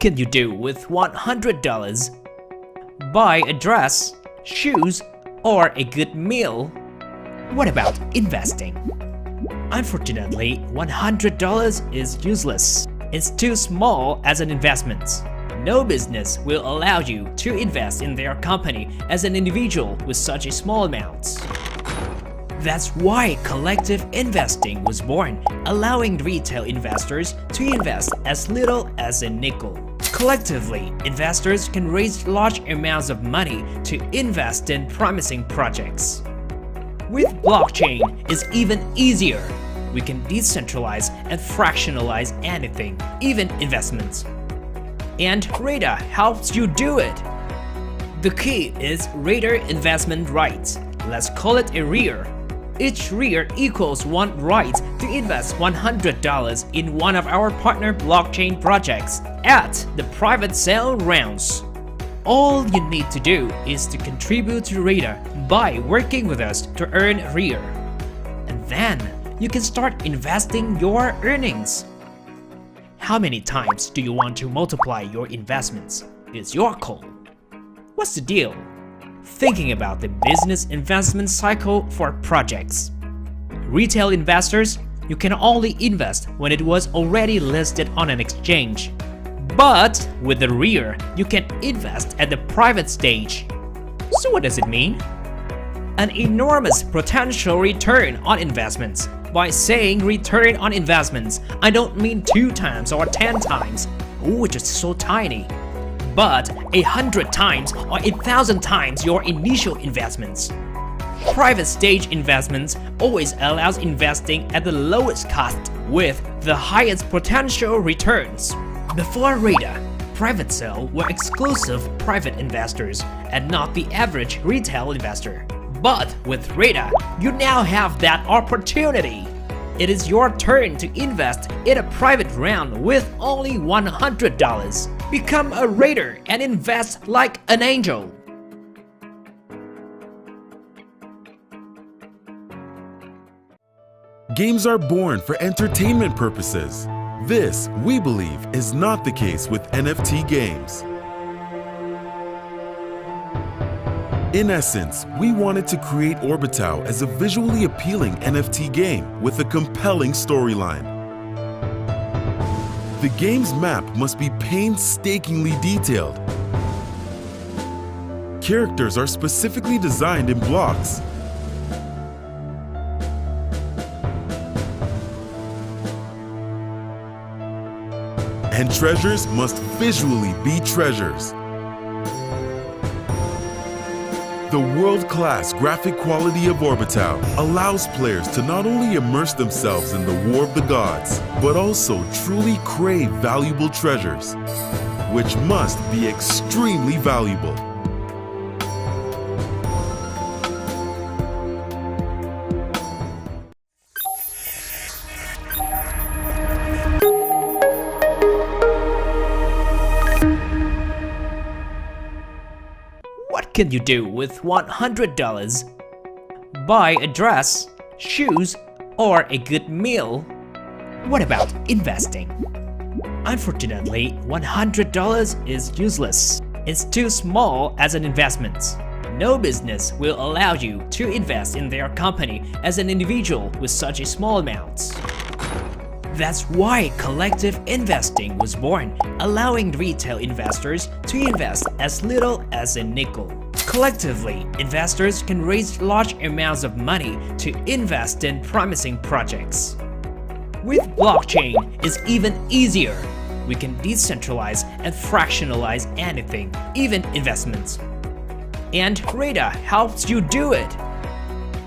can you do with $100? Buy a dress, shoes, or a good meal? What about investing? Unfortunately, $100 is useless. It's too small as an investment. No business will allow you to invest in their company as an individual with such a small amount. That's why collective investing was born, allowing retail investors to invest as little as a nickel. Collectively, investors can raise large amounts of money to invest in promising projects. With blockchain, it's even easier. We can decentralize and fractionalize anything, even investments. And RADA helps you do it. The key is RADA Investment Right. Let's call it a REIR. Each REIR equals one right to invest $100 in one of our partner blockchain projects at the private sale rounds. All you need to do is to contribute to RADA by working with us to earn REIR. And then you can start investing your earnings. How many times do you want to multiply your investments? It's your call. What's the deal? Thinking about the business investment cycle for projects. Retail investors, you can only invest when it was already listed on an exchange. But with the REIR, you can invest at the private stage. So what does it mean? An enormous potential return on investments. By saying return on investments, I don't mean 2 times or 10 times. Oh, it's just so tiny. But 100 times or 1,000 times your initial investments. Private stage investments always allows investing at the lowest cost with the highest potential returns. Before RADA, private sale were exclusive private investors and not the average retail investor. But with RADA, you now have that opportunity. It is your turn to invest in a private round with only $100. Become a Rader and invest like an angel. Games are born for entertainment purposes. This, we believe, is not the case with NFT games. In essence, we wanted to create Orbitau as a visually appealing NFT game with a compelling storyline. The game's map must be painstakingly detailed. Characters are specifically designed in blocks. And treasures must visually be treasures. The world-class graphic quality of Orbitau allows players to not only immerse themselves in the War of the Gods, but also truly crave valuable treasures, which must be extremely valuable. What can you do with $100? Buy a dress, shoes, or a good meal? What about investing? Unfortunately, $100 is useless. It's too small as an investment. No business will allow you to invest in their company as an individual with such a small amount. That's why collective investing was born, allowing retail investors to invest as little as a nickel. Collectively, investors can raise large amounts of money to invest in promising projects. With blockchain, it's even easier. We can decentralize and fractionalize anything, even investments. And RADA helps you do it.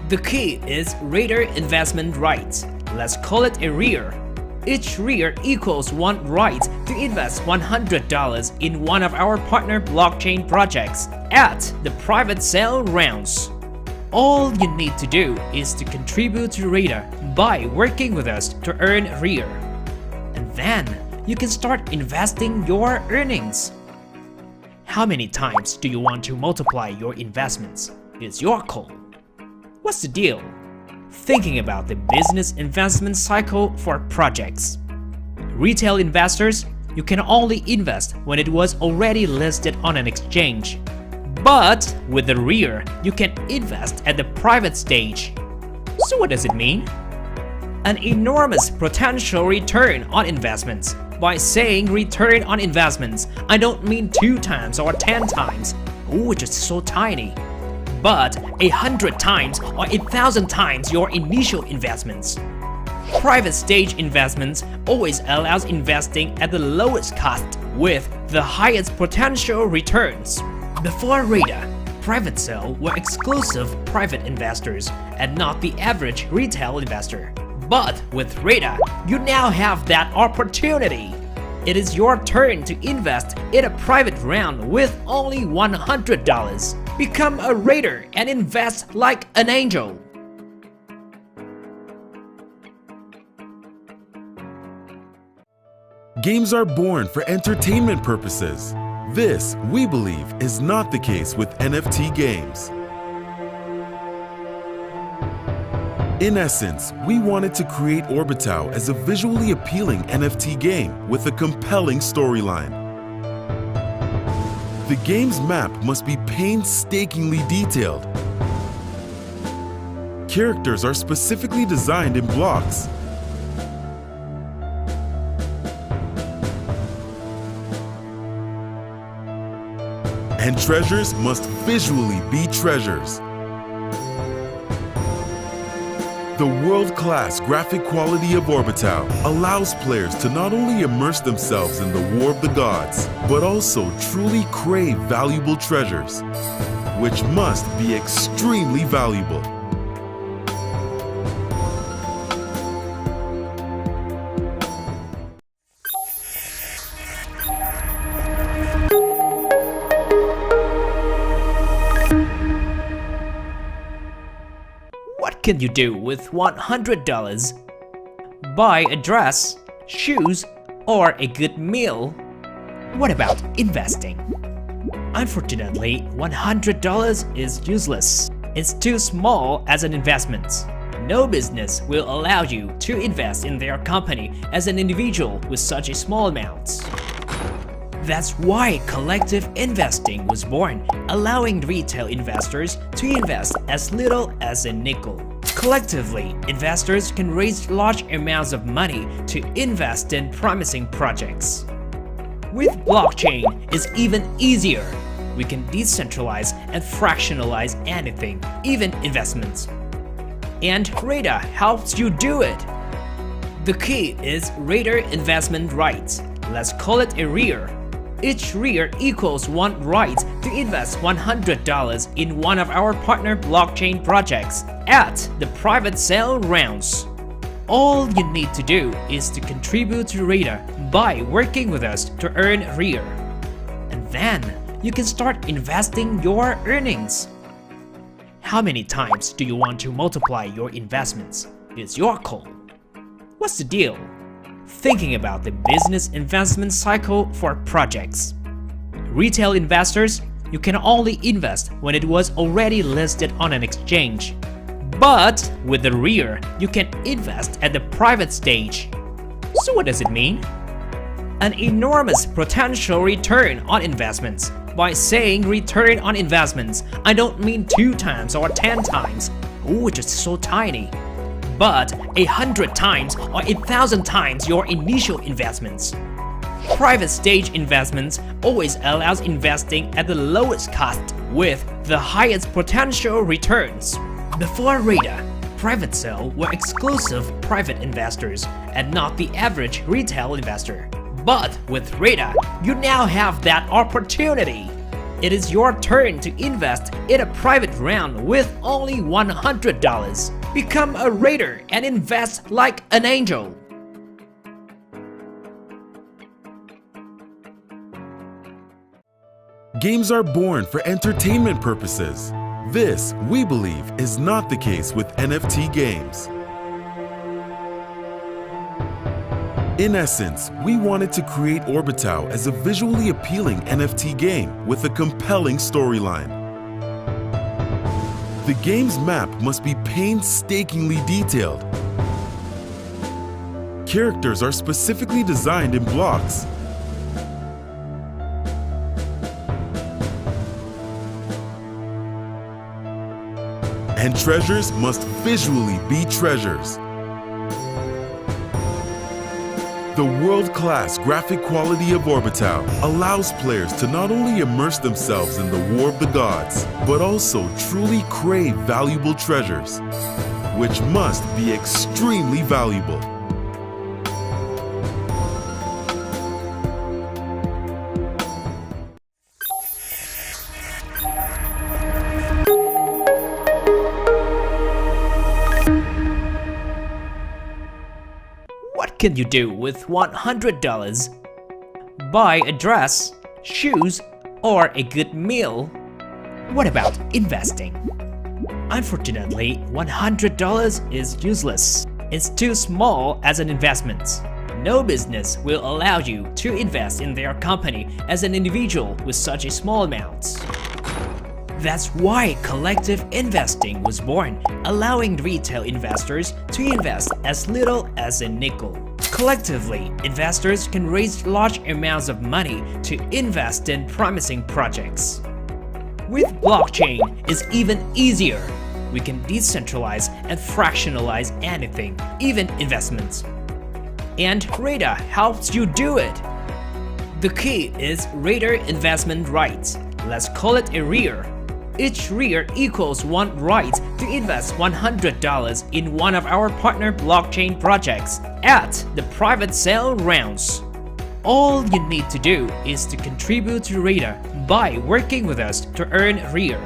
The key is RADA Investment Right. Let's call it a REIR. Each REIR equals one right to invest $100 in one of our partner blockchain projects at the private sale rounds. All you need to do is to contribute to RADA by working with us to earn REIR. And then you can start investing your earnings. How many times do you want to multiply your investments? It's your call. What's the deal? Thinking about the business investment cycle for projects. Retail investors, you can only invest when it was already listed on an exchange. But with the rear, you can invest at the private stage. So what does it mean? An enormous potential return on investments. By saying return on investments, I don't mean 2 times or 10 times, which is so tiny, but 100 times or 1,000 times your initial investments. Private stage investments always allows investing at the lowest cost with the highest potential returns. Before RADA, private sale were exclusive private investors and not the average retail investor. But with RADA, you now have that opportunity. It is your turn to invest in a private round with only $100. Become a Rader and invest like an angel. Games are born for entertainment purposes. This, we believe, is not the case with NFT games. In essence, we wanted to create Orbitau as a visually appealing NFT game with a compelling storyline. The game's map must be painstakingly detailed. Characters are specifically designed in blocks. And treasures must visually be treasures. The world-class graphic quality of Orbitau allows players to not only immerse themselves in the war of the gods, but also truly crave valuable treasures, which must be extremely valuable. What can you do with $100? Buy a dress, shoes, or a good meal? What about investing? Unfortunately, $100 is useless. It's too small as an investment. No business will allow you to invest in their company as an individual with such a small amount. That's why collective investing was born, allowing retail investors to invest as little as a nickel. Collectively, investors can raise large amounts of money to invest in promising projects. With blockchain, it's even easier. We can decentralize and fractionalize anything, even investments. And RADA helps you do it. The key is RADA Investment Right. Let's call it a REAR. Each REAR equals one right to invest $100 in one of our partner blockchain projects at the private sale rounds. All you need to do is to contribute to RADA by working with us to earn REAR. And then you can start investing your earnings. How many times do you want to multiply your investments? It's your call. What's the deal? Thinking about the business investment cycle for projects. Retail investors, you can only invest when it was already listed on an exchange. But with the REAR, you can invest at the private stage. So what does it mean? An enormous potential return on investments. By saying return on investments, I don't mean 2 times or 10 times, which is so tiny, but 100 times or 1,000 times your initial investments. Private stage investments always allows investing at the lowest cost with the highest potential returns. Before RADA, private sale were exclusive private investors and not the average retail investor. But with RADA, you now have that opportunity. It is your turn to invest in a private round with only $100. Become a Rader and invest like an angel. Games are born for entertainment purposes. This, we believe, is not the case with NFT games. In essence, we wanted to create Orbitau as a visually appealing NFT game with a compelling storyline. The game's map must be painstakingly detailed. Characters are specifically designed in blocks. And treasures must visually be treasures. The world-class graphic quality of Orbitau allows players to not only immerse themselves in the war of the gods, but also truly crave valuable treasures, which must be extremely valuable. What can you do with $100? Buy a dress, shoes, or a good meal? What about investing? Unfortunately, $100 is useless. It's too small as an investment. No business will allow you to invest in their company as an individual with such a small amount. That's why collective investing was born, allowing retail investors to invest as little as a nickel. Collectively, investors can raise large amounts of money to invest in promising projects. With blockchain, it's even easier. We can decentralize and fractionalize anything, even investments. And RADA helps you do it. The key is RADA Investment Right. Let's call it a REAR. Each REAR equals one right to invest $100 in one of our partner blockchain projects at the private sale rounds. All you need to do is to contribute to RADA by working with us to earn REAR.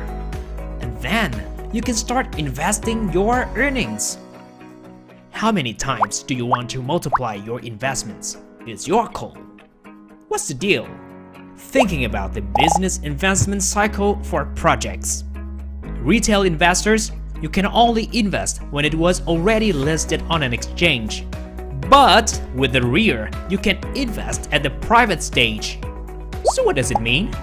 And then you can start investing your earnings. How many times do you want to multiply your investments? It's your call. What's the deal? Thinking about the business investment cycle for projects. Retail investors, you can only invest when it was already listed on an exchange. But with the REAR, you can invest at the private stage. So what does it mean?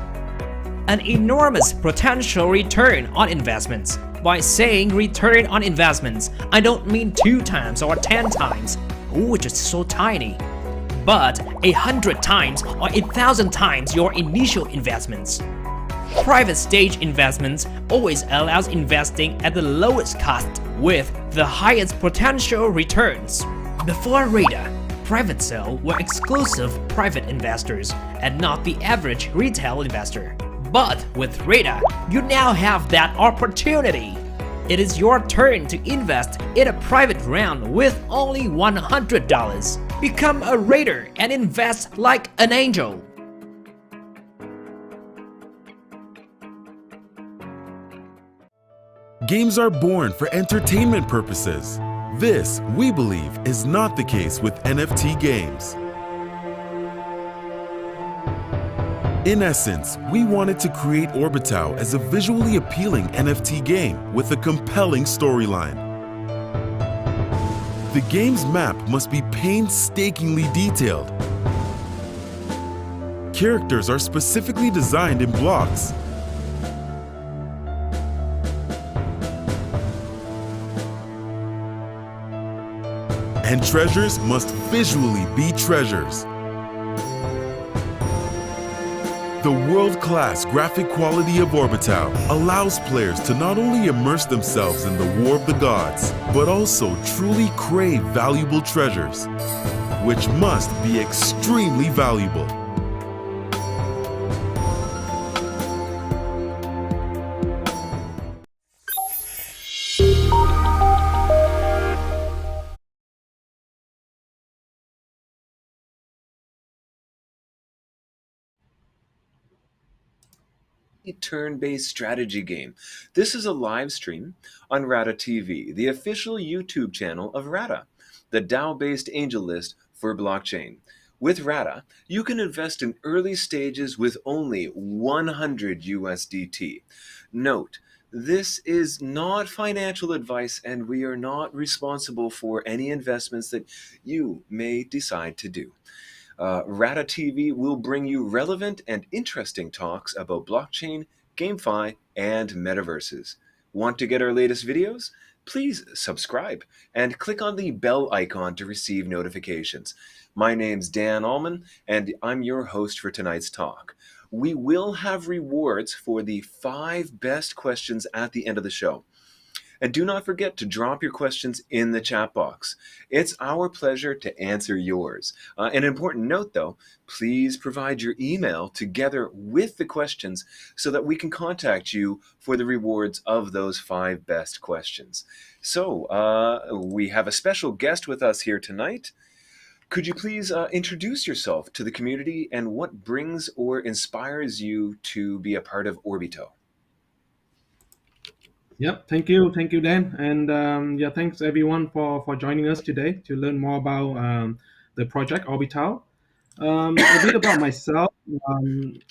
An enormous potential return on investments. By saying return on investments, I don't mean 2 times or 10 times, which is so tiny, but 100 times or 1,000 times your initial investments. Private stage investments always allows investing at the lowest cost with the highest potential returns. Before RADA, private sale were exclusive private investors and not the average retail investor. But with RADA, you now have that opportunity. It is your turn to invest in a private round with only $100. Become a Rader and invest like an angel. Games are born for entertainment purposes. This, we believe, is not the case with NFT games. In essence, we wanted to create Orbitau as a visually appealing NFT game with a compelling storyline. The game's map must be painstakingly detailed. Characters are specifically designed in blocks. And treasures must visually be treasures. The world-class graphic quality of Orbitau allows players to not only immerse themselves in the war of the gods, but also truly crave valuable treasures, which must be extremely valuable. Turn-based strategy game. This is a live stream on Rada TV, the official YouTube channel of Rada, the DAO-based AngelList for blockchain. With Rada, you can invest in early stages with only 100 USDT. Note, this is not financial advice and we are not responsible for any investments that you may decide to do. Rada TV will bring you relevant and interesting talks about blockchain, GameFi, and metaverses. Want to get our latest videos? Please subscribe and click on the bell icon to receive notifications. My name's Dan Almon, and I'm your host for tonight's talk. We will have rewards for the 5 best questions at the end of the show. And do not forget to drop your questions in the chat box. It's our pleasure to answer yours. An important note, though, please provide your email together with the questions so that we can contact you for the rewards of those 5 best questions. So, we have a special guest with us here tonight. Could you please introduce yourself to the community and what brings or inspires you to be a part of Orbito? Yep, thank you, Dan, and yeah, thanks everyone for joining us today to learn more about the project Orbitau. A bit about myself.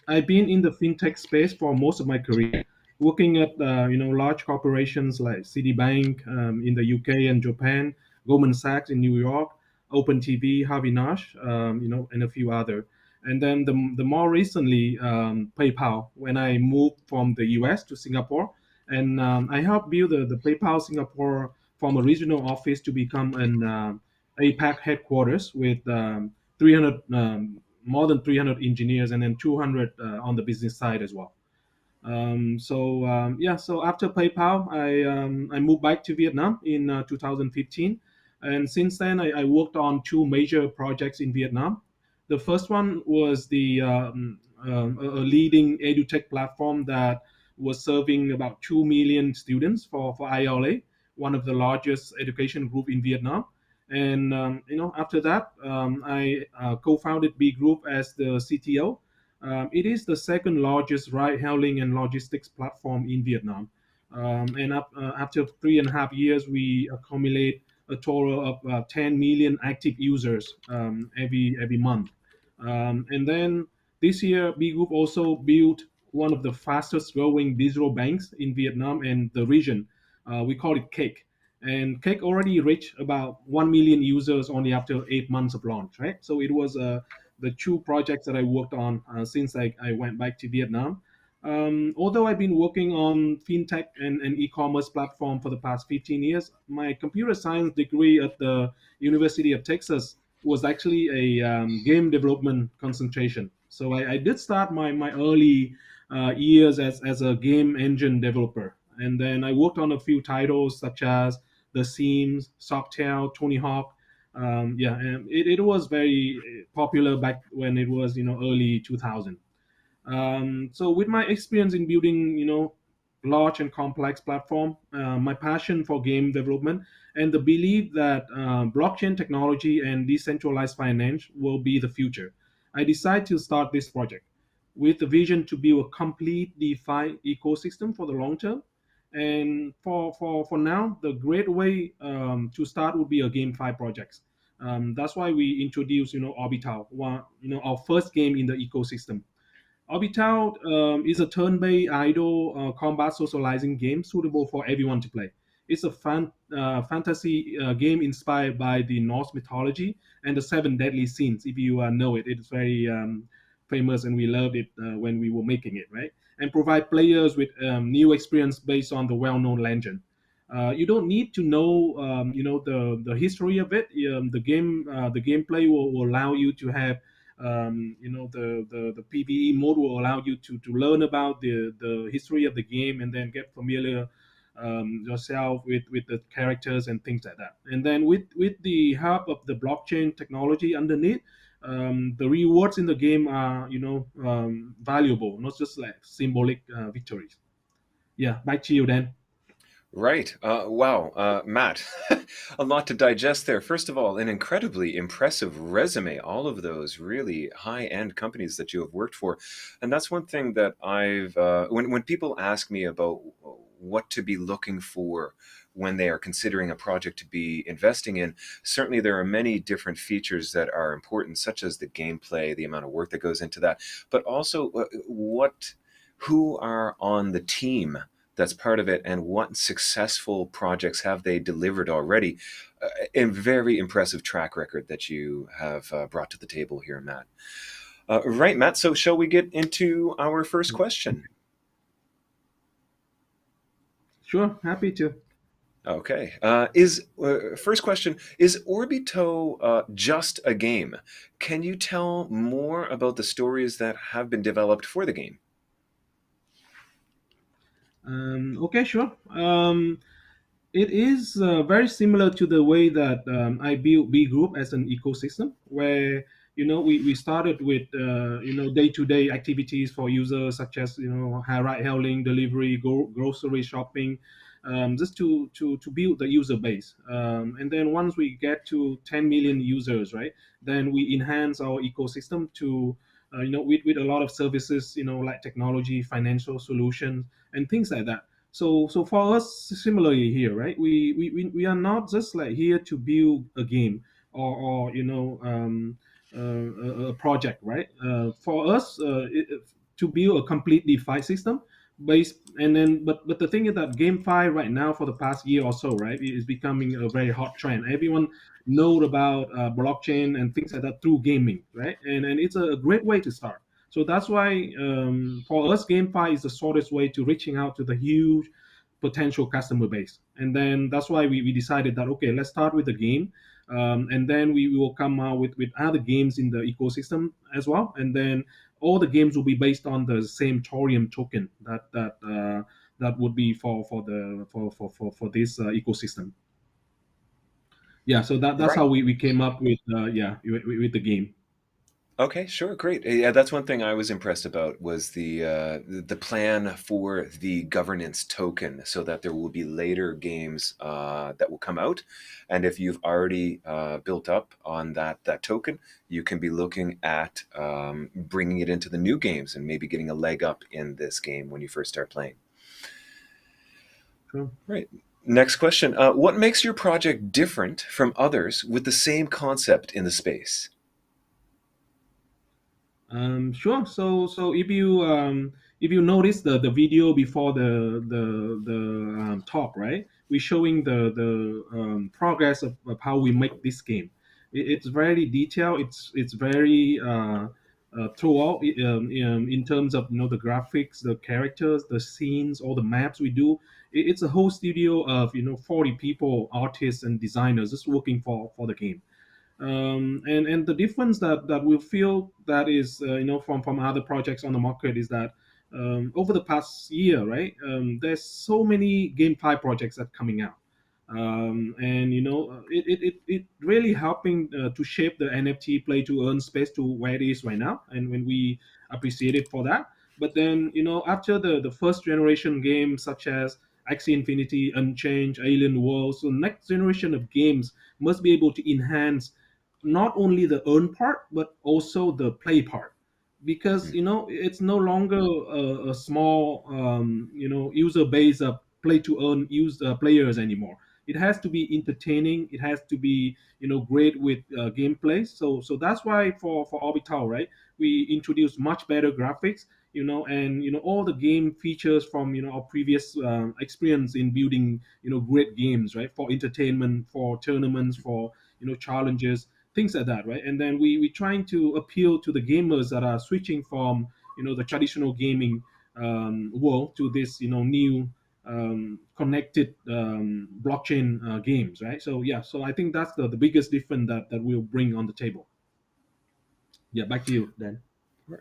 I've been in the fintech space for most of my career, working at large corporations like Citibank in the UK and Japan, Goldman Sachs in New York, OpenTV, Harvey Nash, and a few other. And then the more recently, PayPal, when I moved from the US to Singapore, and I helped build the PayPal Singapore from a regional office to become an APAC headquarters with 300 more than 300 engineers and then 200 on the business side as well. So after PayPal, I moved back to Vietnam in 2015, and since then I worked on 2 major projects in Vietnam. The first one was a leading edutech platform that was serving about 2 million students for ILA, one of the largest education group in Vietnam. And after that, I co-founded B Group as the CTO. It is the second largest ride-hailing and logistics platform in Vietnam. After 3.5 years, we accumulate a total of 10 million active users every month. And then this year, B Group also built one of the fastest growing digital banks in Vietnam and the region. We call it Cake. And Cake already reached about 1 million users only after 8 months of launch, right? So it was the 2 projects that I worked on since I went back to Vietnam. Although I've been working on fintech and e-commerce platform for the past 15 years, my computer science degree at the University of Texas was actually a game development concentration. So I did start my early years as a game engine developer. And then I worked on a few titles such as The Sims, Socktail, Tony Hawk. And it was very popular back when it was early 2000. So with my experience in building large and complex platform, my passion for game development, and the belief that blockchain technology and decentralized finance will be the future, I decided to start this project with the vision to build a complete DeFi ecosystem for the long term. And for now, the great way to start would be a GameFi projects. That's why we introduced Orbitau, one, our first game in the ecosystem. Orbitau is a turn-based idle combat socializing game suitable for everyone to play. It's a fantasy game inspired by the Norse mythology and the 7 deadly sins. If you know it, it's very famous, and we loved it when we were making it, right? And provide players with new experience based on the well-known legend. You don't need to know, the history of it. The gameplay will allow you to have the Pve Mode will allow you to learn about the history of the game and then get familiar yourself with the characters and things like that. And then with the help of the blockchain technology underneath, the rewards in the game are valuable, not just like symbolic victories. Yeah, back to you, Dan. Right. Wow, Matt, a lot to digest there. First of all, an incredibly impressive resume, all of those really high-end companies that you have worked for. And that's one thing that when people ask me about what to be looking for when they are considering a project to be investing in, certainly there are many different features that are important, such as the gameplay, the amount of work that goes into that, but also who are on the team that's part of it, and what successful projects have they delivered already. A very impressive track record that you have brought to the table here, Matt. Right, Matt, so shall we get into our first question? Sure, happy to. Okay. First question, is Orbito just a game? Can you tell more about the stories that have been developed for the game? Okay, sure. It is very similar to the way that I built B Group as an ecosystem, where we started with day-to-day activities for users such as ride hailing, delivery, grocery shopping, just to build the user base. And then once we get to 10 million users, right, then we enhance our ecosystem to with a lot of services, like technology, financial solutions, and things like that. So for us, similarly here, right? We are not just like here to build a game or a project, right? For us, to build a complete DeFi system based, and then but the thing is that GameFi right now for the past year or so, right, is becoming a very hot trend. Everyone know about blockchain and things like that through gaming, right? And it's a great way to start. So that's why for us, GameFi is the shortest way to reaching out to the huge potential customer base. And then that's why we decided that, okay, let's start with the game. And then we will come out with other games in the ecosystem as well. And then all the games will be based on the same Torium token that would be for this ecosystem. Yeah, so that's Right. how we came up with with the game. Okay, sure, great. Yeah, that's one thing I was impressed about was the plan for the governance token, so that there will be later games that will come out, and if you've already built up on that token, you can be looking at bringing it into the new games and maybe getting a leg up in this game when you first start playing. Sure. Right. Next question: what makes your project different from others with the same concept in the space? Sure. So if you notice the video before the talk, right? We're showing the progress of how we make this game. It's very detailed. It's very throughout in terms of the graphics, the characters, the scenes, all the maps we do. It's a whole studio of 40 people, artists and designers just working for the game. And the difference that we feel that is from other projects on the market is that over the past year, right, there's so many GameFi projects that coming out, and it really helping to shape the NFT play to earn space to where it is right now, and when we appreciate it for that. But then after the first generation games such as Axie Infinity, Unchained, Alien Worlds, so next generation of games must be able to enhance not only the earn part but also the play part, because it's no longer a small user base of play to earn use players anymore. It has to be entertaining, it has to be great with gameplay. So that's why for Orbital, right, we introduced much better graphics, and all the game features from our previous experience in building great games, right, for entertainment, for tournaments, for challenges, things like that, right? And then we trying to appeal to the gamers that are switching from the traditional gaming world to this new connected blockchain games, right? So yeah, so I think that's the biggest difference that we'll bring on the table. Yeah, back to you then.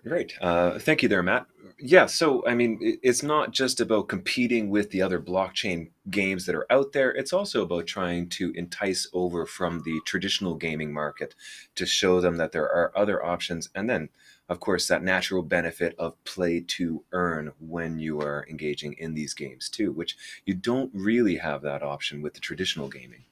Right. Thank you there, Matt. Yeah, so I mean, it's not just about competing with the other blockchain games that are out there. It's also about trying to entice over from the traditional gaming market to show them that there are other options. And then, of course, that natural benefit of play to earn when you are engaging in these games too, which you don't really have that option with the traditional gaming.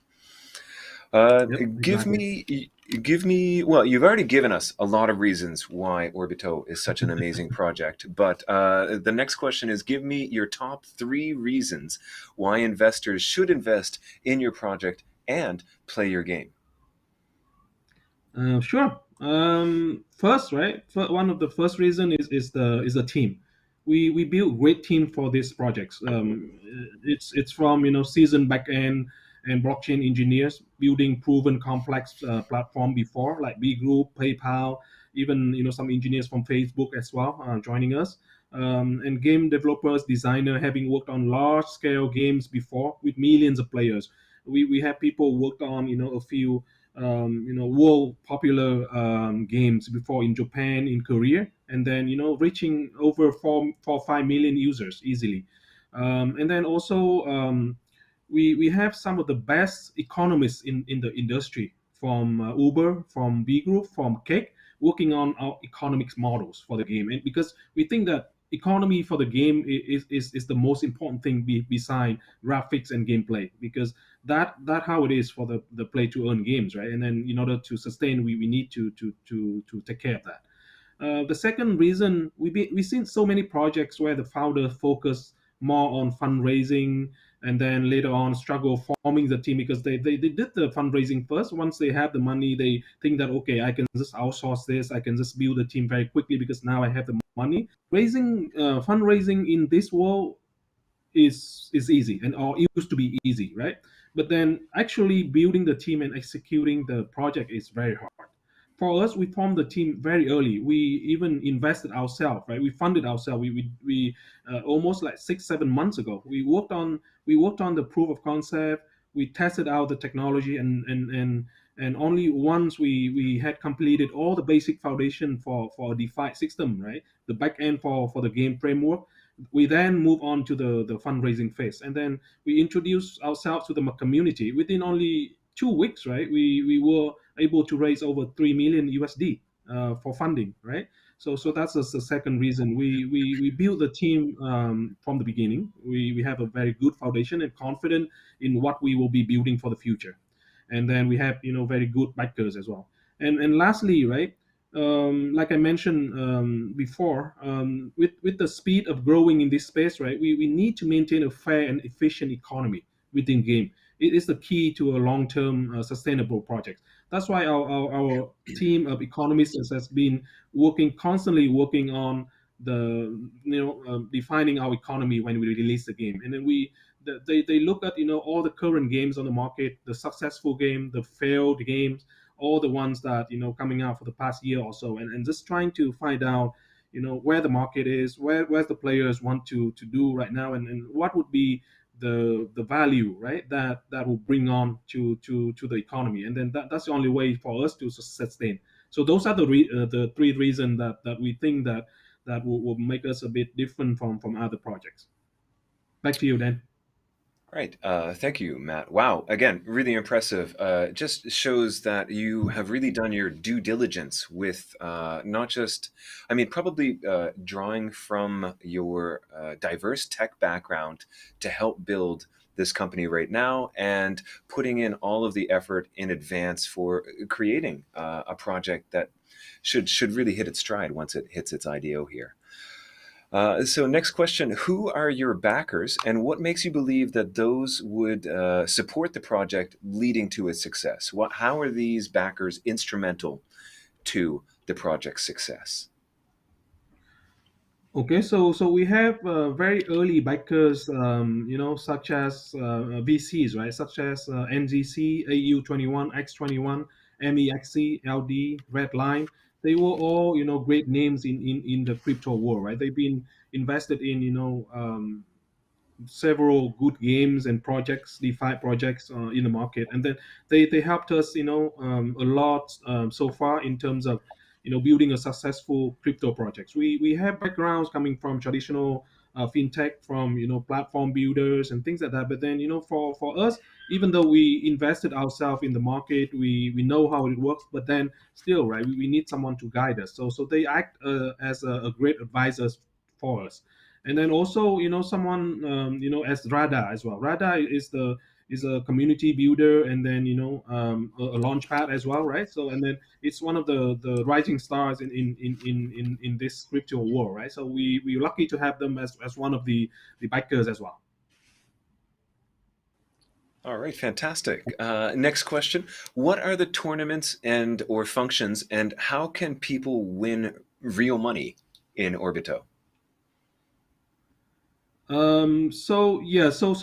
Uh, Yep, give exactly. me, give me. Well, you've already given us a lot of reasons why Orbito is such an amazing project. But the next question is: give me your top 3 reasons why investors should invest in your project and play your game. Sure. First, right, one of the first reason is the team. We build great team for these projects. It's from seasoned back end and blockchain engineers building proven complex platform before, like B Group, PayPal, even some engineers from Facebook as well joining us. And game developers, designer having worked on large scale games before with millions of players. We have people worked on a few world popular games before in Japan, in Korea, and then reaching over 4 5 million users easily. And then also we have some of the best economists in the industry, from Uber, from B Group, from Cake, working on our economics models for the game. And because we think that economy for the game is the most important thing beside graphics and gameplay, because that how it is for the play to earn games, right? And then in order to sustain, we need to take care of that. The second reason, we've seen so many projects where the founder focus more on fundraising, and then later on struggle forming the team, because they did the fundraising first. Once they have the money, they think that, okay, I can just outsource this, I can just build a team very quickly because now I have the money. Raising fundraising in this world is easy, and or used to be easy, right? But then actually building the team and executing the project is very hard. For us, we formed the team very early. We even invested ourselves, right? We funded ourselves. We almost like 6 7 months ago. We worked on the proof of concept. We tested out the technology, and only once we had completed all the basic foundation for a DeFi system, right? The back end for the game framework. We then move on to the fundraising phase, and then we introduce ourselves to the community. Within only 2 weeks, right, we were able to raise over 3 million USD for funding, right? So that's the second reason. We built the team from the beginning. We have a very good foundation and confident in what we will be building for the future. And then we have, very good backers as well. And lastly, right, like I mentioned before, with the speed of growing in this space, right, we need to maintain a fair and efficient economy within game. It is the key to a long-term sustainable project. That's why our team of economists has been constantly working on defining our economy when we release the game. And then they look at all the current games on the market, the successful game, the failed games, all the ones that coming out for the past year or so, and just trying to find out where the market is, where's the players want to do right now, and what would be the value, right, that will bring on to the economy. And then that's the only way for us to sustain. So those are the three reasons that we think that will make us a bit different from other projects. Back to you, Dan. Right. Thank you, Matt. Wow. Again, really impressive. Just shows that you have really done your due diligence with not just, I mean, probably drawing from your diverse tech background to help build this company right now, and putting in all of the effort in advance for creating a project that should really hit its stride once it hits its IDO here. So next question, who are your backers, and what makes you believe that those would support the project leading to its success? How are these backers instrumental to the project's success? Okay, so we have very early backers, such as VCs, right? Such as NGC, AU21, X21, MEXC, LD, Redline. They were all, great names in the crypto world, right? They've been invested in, several good games and projects, DeFi projects in the market, and then they helped us, a lot so far in terms of, building a successful crypto projects. We have backgrounds coming from traditional fintech, from platform builders and things like that. But then for us, even though we invested ourselves in the market, we know how it works. But then still, right, we need someone to guide us. So they act as a great advisors for us. And then also someone as Rada as well. Rada is a community builder, and then a launch pad as well, right? So, and then it's one of the rising stars in this crypto world, right? So we're lucky to have them as one of the bikers as well. All right, fantastic. Next question, what are the tournaments and or functions, and how can people win real money in Orbito? So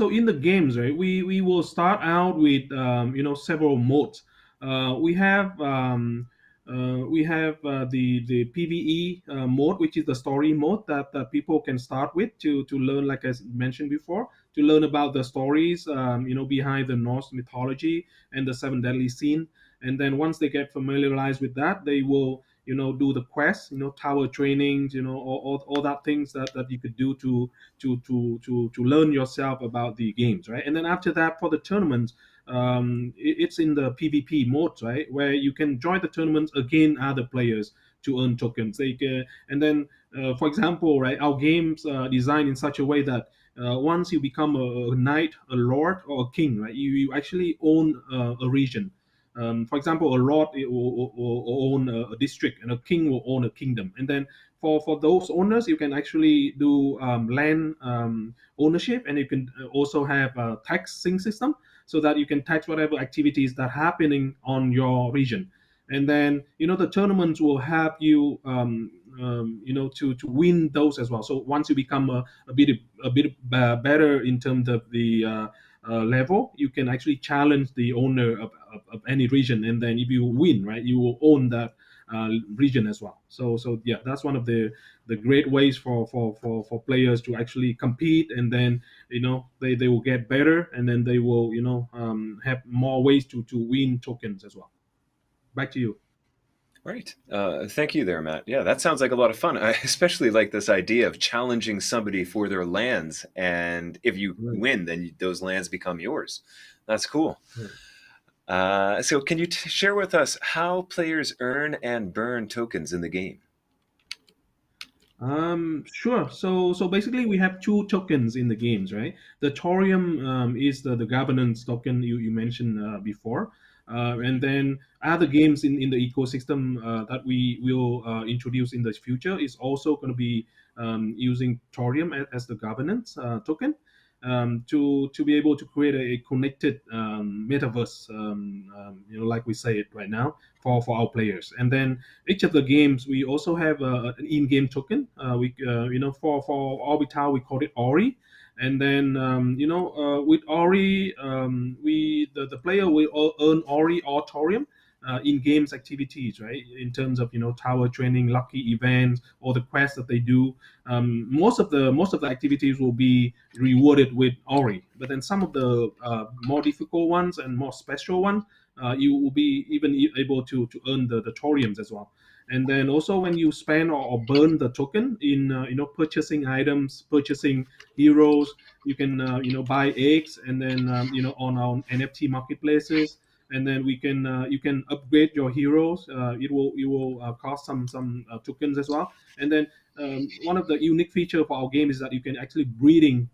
in the games, right, we will start out with several modes. We have the PVE mode, which is the story mode that people can start with to learn, like I mentioned before, to learn about the stories behind the Norse mythology and the seven deadly sin. And then once they get familiarized with that, they will do the quests, tower trainings, all that things that you could do to learn yourself about the games, right? And then after that, for the tournaments, it's in the PvP mode, right, where you can join the tournaments against other players to earn tokens. And then, for example, right, our games designed in such a way that once you become a knight, a lord, or a king, right, you actually own a region. For example, a lord will own a district, and a king will own a kingdom. And then for those owners, you can actually do land ownership, and you can also have a taxing system so that you can tax whatever activities that are happening on your region. And then the tournaments will help you to win those as well. So once you become a bit better in terms of the level, you can actually challenge the owner of any region, and then if you win, right, you will own that region as well. So yeah, that's one of the great ways for players to actually compete, and then they will get better, and then they will have more ways to win tokens as well. Back to you. Right. Thank you there, Matt. Yeah, that sounds like a lot of fun. I especially like this idea of challenging somebody for their lands. And if you Right. win, then those lands become yours. That's cool. Right. So can you share with us how players earn and burn tokens in the game? Sure. So basically, we have two tokens in the games, right? The Thorium is the governance token you mentioned before, and then other games in the ecosystem that we will introduce in the future is also going to be using Thorium as the governance token. To be able to create a connected metaverse, like we say it right now for our players. And then each of the games, we also have an in-game token. We for Orbitau, we call it Ori. And then with Ori, we the player will earn Ori or Thorium in games activities, right? In terms of tower training, lucky events, or the quests that they do. Most of the activities will be rewarded with Ori, but then some of the more difficult ones and more special ones, you will be even able to earn the thoriums as well. And then also when you spend or burn the token in purchasing items, purchasing heroes, you can buy eggs, and then on our NFT marketplaces, and then you can upgrade your heroes. It will cost some tokens as well. And then one of the unique feature of our game is that you can actually breeding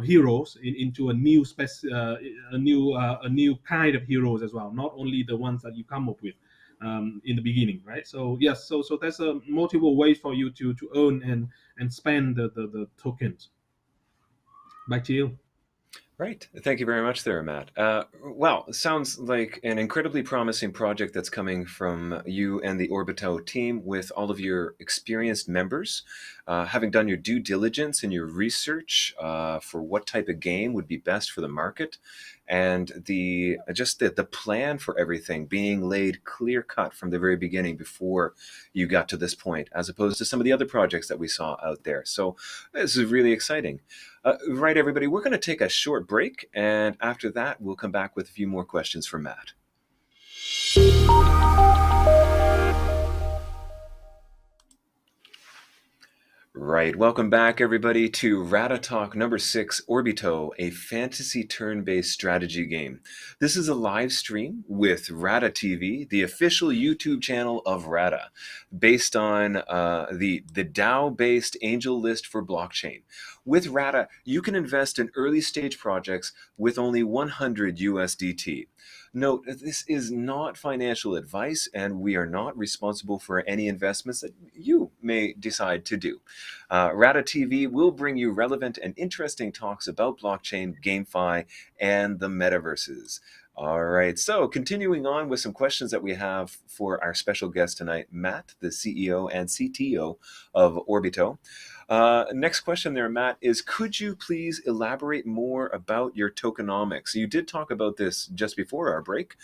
heroes into a new kind of heroes as well, not only the ones that you come up with in the beginning, right? So yes, so there's a multiple ways for you to earn and spend the tokens. Back to you. Right. Thank you very much there, Matt. Well, sounds like an incredibly promising project that's coming from you and the Orbitau team with all of your experienced members, having done your due diligence and your research for what type of game would be best for the market, and the plan for everything being laid clear cut from the very beginning before you got to this point, as opposed to some of the other projects that we saw out there. So this is really exciting. Right, everybody, we're going to take a short break, and after that, we'll come back with a few more questions for Matt. Right, welcome back, everybody, to Radatalk number 6, Orbito, a fantasy turn-based strategy game. This is a live stream with Rada TV, the official YouTube channel of Rada, based on the DAO-based AngelList for blockchain. With Rada, you can invest in early-stage projects with only 100 USDT. Note, this is not financial advice, and we are not responsible for any investments that you may decide to do. Rada TV will bring you relevant and interesting talks about blockchain, GameFi, and the metaverses. All right, so continuing on with some questions that we have for our special guest tonight, Matt, the CEO and CTO of Orbito. Next question there, Matt, is could you please elaborate more about your tokenomics? You did talk about this just before our break.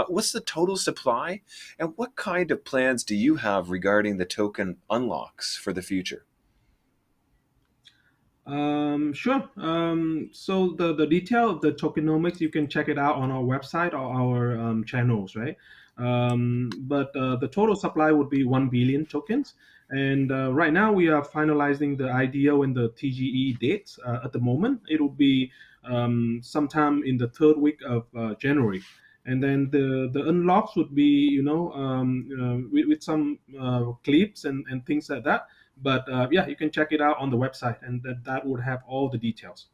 What's the total supply, and what kind of plans do you have regarding the token unlocks for the future? Sure. So the detail of the tokenomics, you can check it out on our website or our channels, right? But the total supply would be 1 billion tokens. And right now we are finalizing the IDO and the TGE dates. At the moment, it will be sometime in the third week of January. And then the unlocks would be, with some clips and things like that. But yeah, you can check it out on the website, and that would have all the details.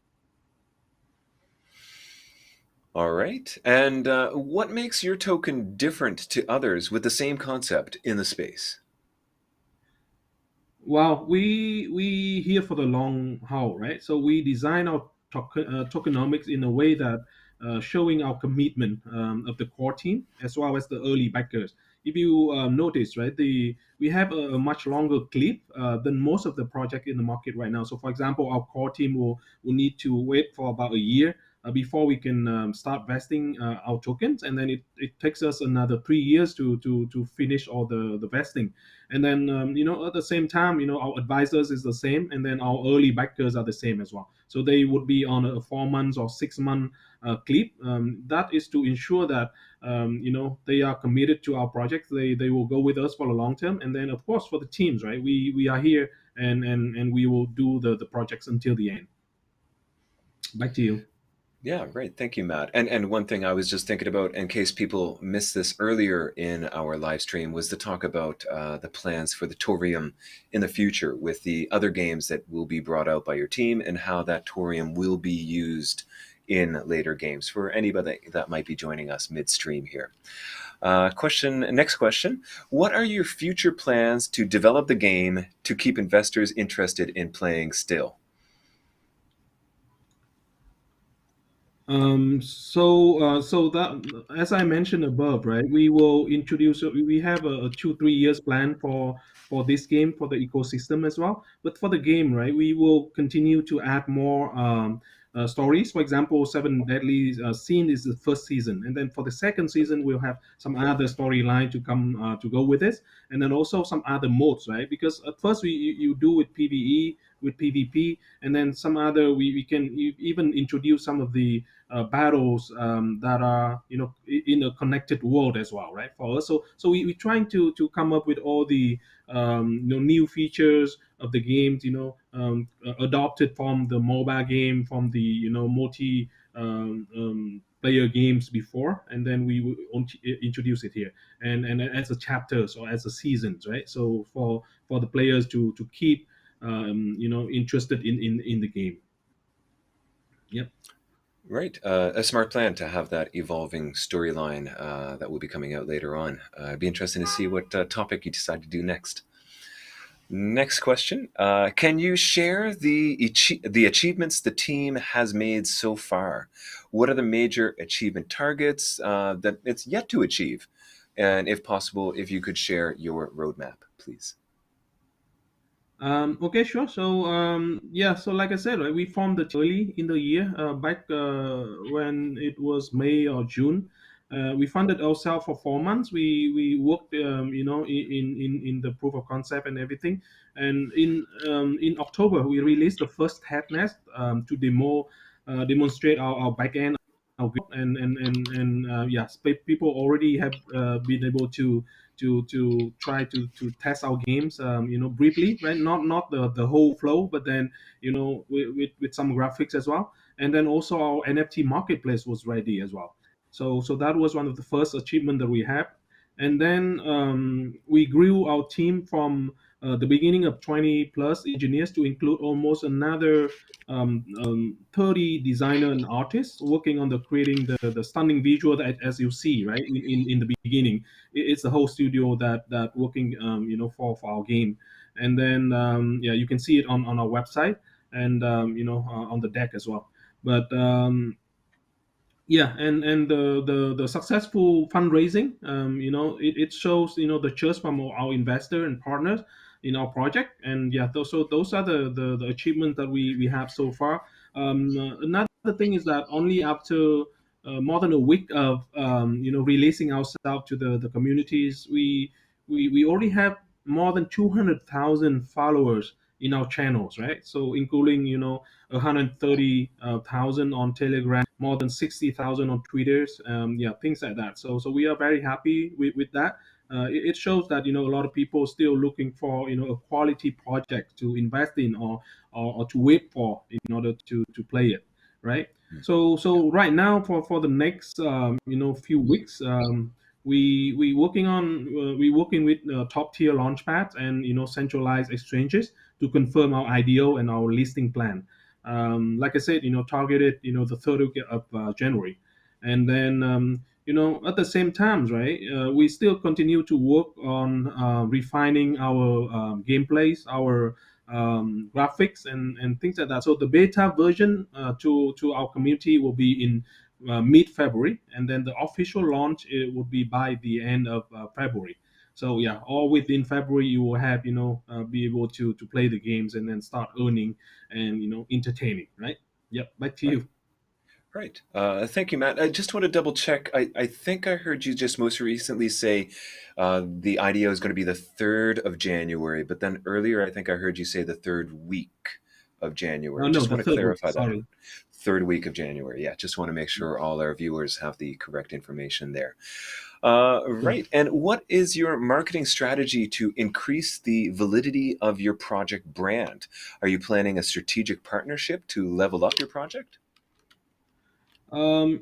All right. And what makes your token different to others with the same concept in the space? Well, we here for the long haul, right? So we design our tokenomics in a way that showing our commitment of the core team as well as the early backers. If you notice, right, the we have a much longer clip than most of the project in the market right now. So, for example, our core team will need to wait for about a year before we can start vesting our tokens, and then it takes us another 3 years to finish all the vesting. And then at the same time, our advisors is the same, and then our early backers are the same as well. So they would be on a 4 months or 6 month clip. That is to ensure that they are committed to our project. They will go with us for the long term. And then of course for the teams, right, we are here, and we will do the projects until the end. Back to you. Yeah, great. Thank you, Matt. And one thing I was just thinking about, in case people missed this earlier in our live stream, was to talk about the plans for the Torium in the future with the other games that will be brought out by your team, and how that Torium will be used in later games for anybody that might be joining us midstream here. Next question. What are your future plans to develop the game to keep investors interested in playing still? So that, as I mentioned above, right, we will introduce. We have a 2-3 years plan for this game, for the ecosystem as well. But for the game, right, we will continue to add more stories. For example, Seven Deadly Sin is the first season, and then for the second season, we'll have some other storyline to come to go with this, and then also some other modes, right? Because at first you do with PVE, with PvP, and then some other we can even introduce some of the battles that are in a connected world as well, right? For us, so we're trying to come up with all the new features of the games, adopted from the mobile game, from the multi player games before, and then we will introduce it here, and as a chapters or as a seasons, right? So for the players to keep interested in the game. Yep. Right. A smart plan to have that evolving storyline that will be coming out later on. It'd be interesting to see what topic you decide to do next. Next question. Can you share the achievements the team has made so far? What are the major achievement targets that it's yet to achieve? And if possible, if you could share your roadmap, please. Okay, sure. So, yeah, so like I said, right, we formed it early in the year, back when it was May or June. We funded ourselves for 4 months. We worked, in the proof of concept and everything. And in October, we released the first testnet to demonstrate our backend, and yeah, people already have been able to try to test our games, briefly, right? Not the whole flow, but then with some graphics as well. And then also our NFT marketplace was ready as well. So that was one of the first achievement that we had. And then we grew our team from the beginning of 20 plus engineers to include almost another 30 designer and artists working on the creating the stunning visual that, as you see, right, in the beginning. It's the whole studio that working for our game. And then yeah, you can see it on our website, and on the deck as well. But yeah, and the successful fundraising, it shows it trust from our investor and partners in our project. And yeah, those are the achievements that we have so far. Another thing is that only after more than a week of releasing ourselves to the communities, we already have more than 200,000 followers in our channels, right? So including 130,000 on Telegram, more than 60,000 on Twitters, yeah, things like that. So we are very happy with that. It shows that a lot of people still looking for a quality project to invest in, or to wait for in order to play it, right? So right now, for the next few weeks, we working with top tier launchpads and centralized exchanges to confirm our IDO and our listing plan. Like I said, targeted the third week of January, and then at the same time, right, we still continue to work on refining our gameplays, our graphics, and things like that. So the beta version to our community will be in mid-February, and then the official launch it will be by the end of February. So yeah, all within February you will have be able to play the games and then start earning and entertaining, right? Yep, back to Right. you. Right. Thank you, Matt. I just want to double check. I think I heard you just most recently say the IDO is going to be the 3rd of January, but then earlier I think I heard you say the 3rd week of January. No, Just the want to third week. clarify that. Sorry. 3rd week of January. Yeah, just want to make sure all our viewers have the correct information there. Right. And what is your marketing strategy to increase the validity of your project brand? Are you planning a strategic partnership to level up your project?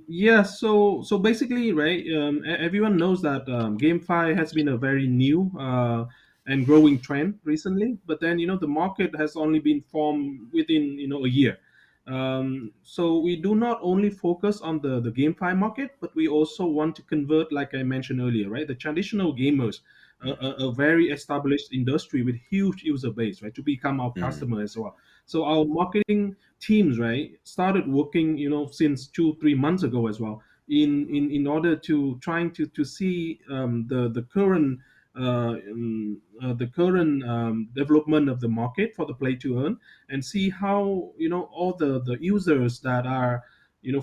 Yeah, so basically, right, everyone knows that GameFi has been a very new and growing trend recently, but then the market has only been formed within a year. So we do not only focus on the GameFi market, but we also want to convert, like I mentioned earlier, right, the traditional gamers, a very established industry with huge user base, right, to become our Mm. customer as well. So our marketing teams, right, started working since 2 3 months ago as well, in order to trying to see the current development of the market for the play to earn, and see how all the users that are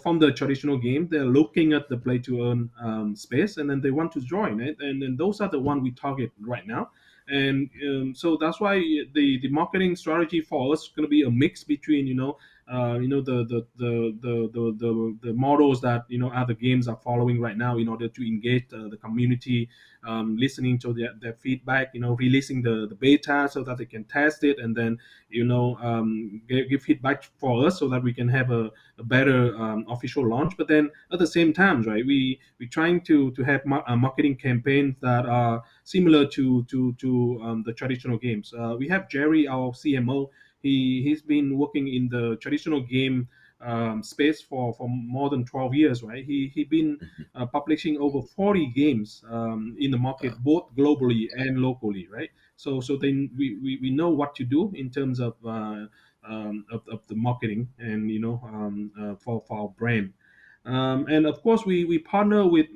from the traditional game, they're looking at the play to earn space, and then they want to join it, and then those are the one we target right now. And so that's why the marketing strategy for us is going to be a mix between the models that other games are following right now, in order to engage the community, listening to their feedback, releasing the beta so that they can test it, and then give feedback for us so that we can have a better official launch. But then at the same time, right, we trying to have marketing campaigns that are similar to the traditional games. We have Jerry, our CMO. He's been working in the traditional game space for more than 12 years, right? He been Mhm. publishing over 40 games in the market, both globally and locally, right? So then we know what to do in terms of the marketing, and for our brand. And of course, we partner with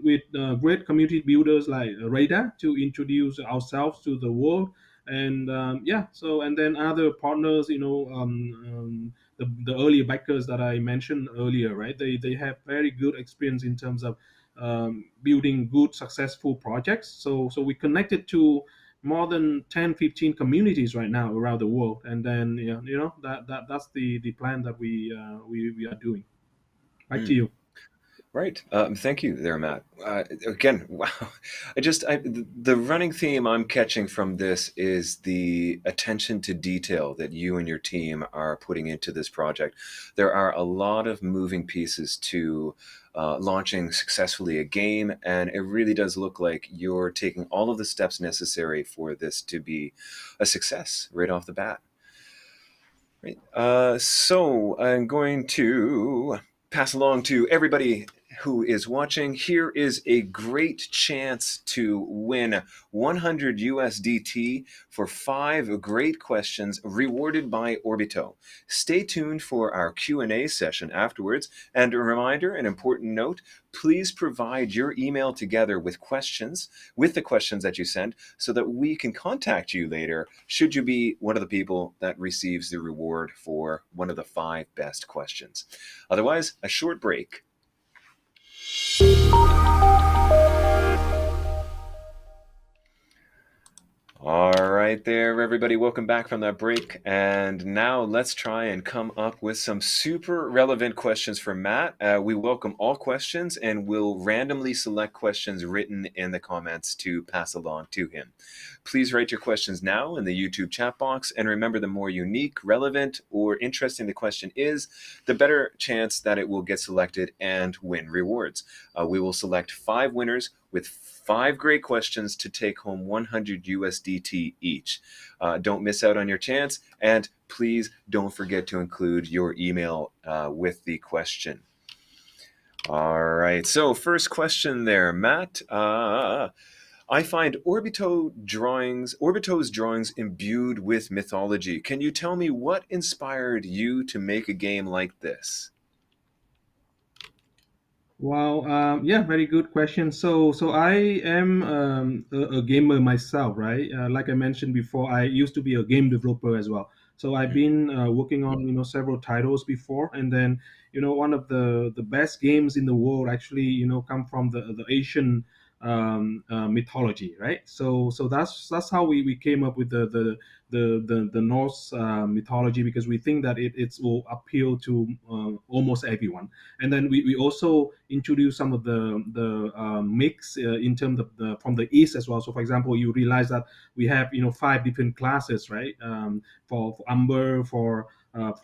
great community builders like Rada to introduce ourselves to the world. And yeah, so and then other partners, the early backers that I mentioned earlier, right? They have very good experience in terms of building good, successful projects. So we connected to more than 10 15 communities right now around the world. And then that's the plan that we are doing. Back to Mm. you. Right. Thank you there, Matt. Again, wow. The running theme I'm catching from this is the attention to detail that you and your team are putting into this project. There are a lot of moving pieces to launching successfully a game, and it really does look like you're taking all of the steps necessary for this to be a success right off the bat. Right. So I'm going to pass along to everybody who is watching. Here is a great chance to win 100 USDT for 5 great questions rewarded by Orbito. Stay tuned for our Q&A session afterwards. And a reminder, an important note, please provide your email together with the questions that you sent, so that we can contact you later should you be one of the people that receives the reward for one of the 5 best questions. Otherwise, a short break. All right. right there, everybody. Welcome back from that break. And now let's try and come up with some super relevant questions for Matt. We welcome all questions and we'll randomly select questions written in the comments to pass along to him. Please write your questions now in the YouTube chat box. And remember, the more unique, relevant, or interesting the question is, the better chance that it will get selected and win rewards. We will select 5 winners with 5 great questions to take home 100 USDT each. Don't miss out on your chance, and please don't forget to include your email with the question. All right, so first question there, Matt. I find Orbito's drawings imbued with mythology. Can you tell me what inspired you to make a game like this? Wow, yeah, very good question. So I am a gamer myself, right? Like I mentioned before, I used to be a game developer as well. So I've been working on several titles before, and then one of the best games in the world actually come from the Asian mythology, right? So that's how we came up with the Norse mythology, because we think that it will appeal to almost everyone. And then we also introduce some of the mix in terms of from the east as well. So for example, you realize that we have 5 different classes, right? For Umber, for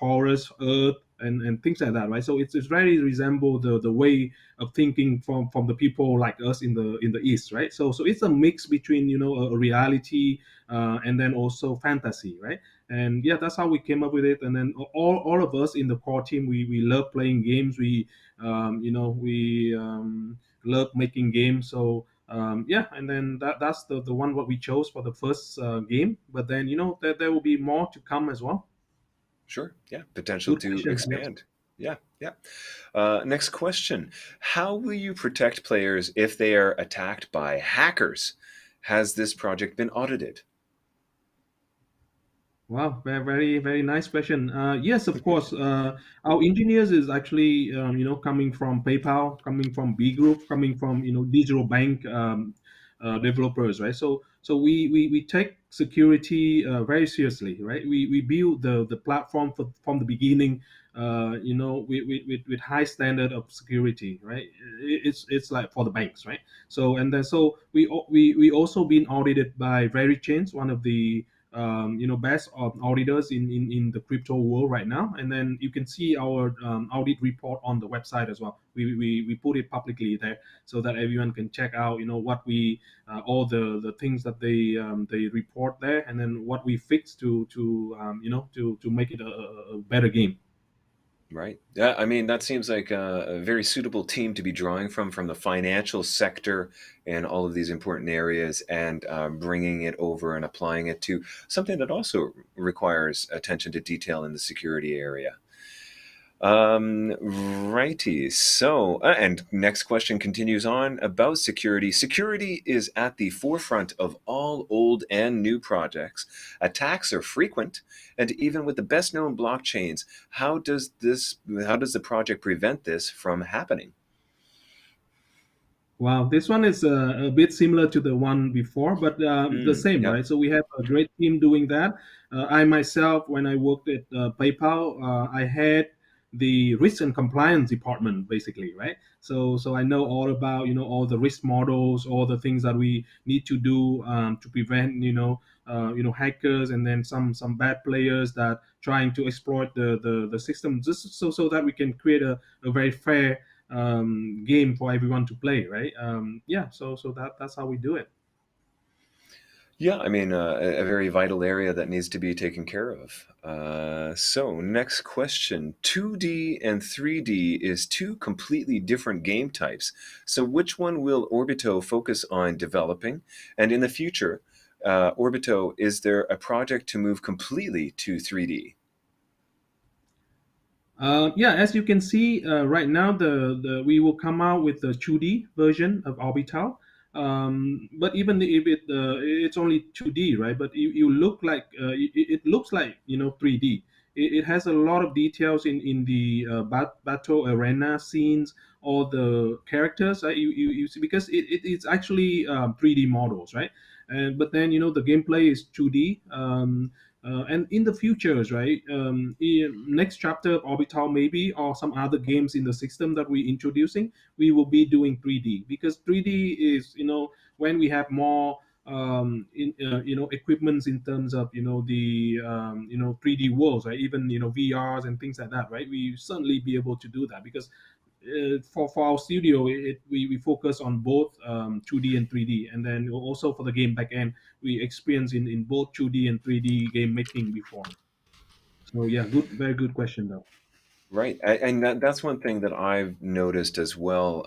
forest, earth, and things like that, right? So it's very resemble the way of thinking from the people like us in the east, right? So it's a mix between a reality and then also fantasy, right? And yeah, that's how we came up with it. And then all of us in the core team, we love playing games. We love making games. So yeah, and then that's the one what we chose for the first game. But then there will be more to come as well. Sure. Yeah. Potential Good to question. Yes. expand. Yeah. Yeah. Next question. How will you protect players if they are attacked by hackers? Has this project been audited? Wow, very, very nice question. Yes, of course. Our engineers is actually, coming from PayPal, coming from B Group, coming from, digital bank developers, right? So we take security very seriously, right? We build the platform from the beginning, with high standard of security, right? It's like for the banks, right? So and then so we also been audited by VeriChains, one of the best auditors in the crypto world right now. And then you can see our audit report on the website as well. We put it publicly there so that everyone can check out what we all the things that they report there, and then what we fix to make it a better game. Right. Yeah. I mean, that seems like a very suitable team to be drawing from the financial sector and all of these important areas, and bringing it over and applying it to something that also requires attention to detail in the security area. Righty. So, and next question continues on about security. Security is at the forefront of all old and new projects. Attacks are frequent, and even with the best known blockchains, how does the project prevent this from happening? Wow, this one is a bit similar to the one before, but the same, Yep. right? So we have a great team doing that. I myself, when I worked at PayPal, I had the risk and compliance department, basically, right? So I know all about all the risk models, all the things that we need to do to prevent hackers, and then some bad players that trying to exploit the system, just so that we can create a very fair game for everyone to play, right? Yeah, so that's how we do it. Yeah, I mean, a very vital area that needs to be taken care of. So, next question. 2D and 3D is 2 completely different game types. So, which one will Orbito focus on developing? And in the future, Orbito, is there a project to move completely to 3D? Yeah, as you can see right now, the we will come out with the 2D version of Orbitau. But even if it's only 2D, right? But you look like it looks like 3D. It has a lot of details in the battle arena scenes, all the characters. You see, because it's actually 3D models, right? And but then the gameplay is 2D. And in the futures, right? Next chapter of Orbitau maybe, or some other games in the system that we're introducing, we will be doing 3D, because 3D is, when we have more equipments in terms of the 3D worlds, right? Even VRs and things like that, right? We certainly be able to do that, because for our studio, we focus on both 2D and 3D, and then also for the game backend, we experience in both 2D and 3D game making before. So yeah, good, very good question though. Right, and that's one thing that I've noticed as well.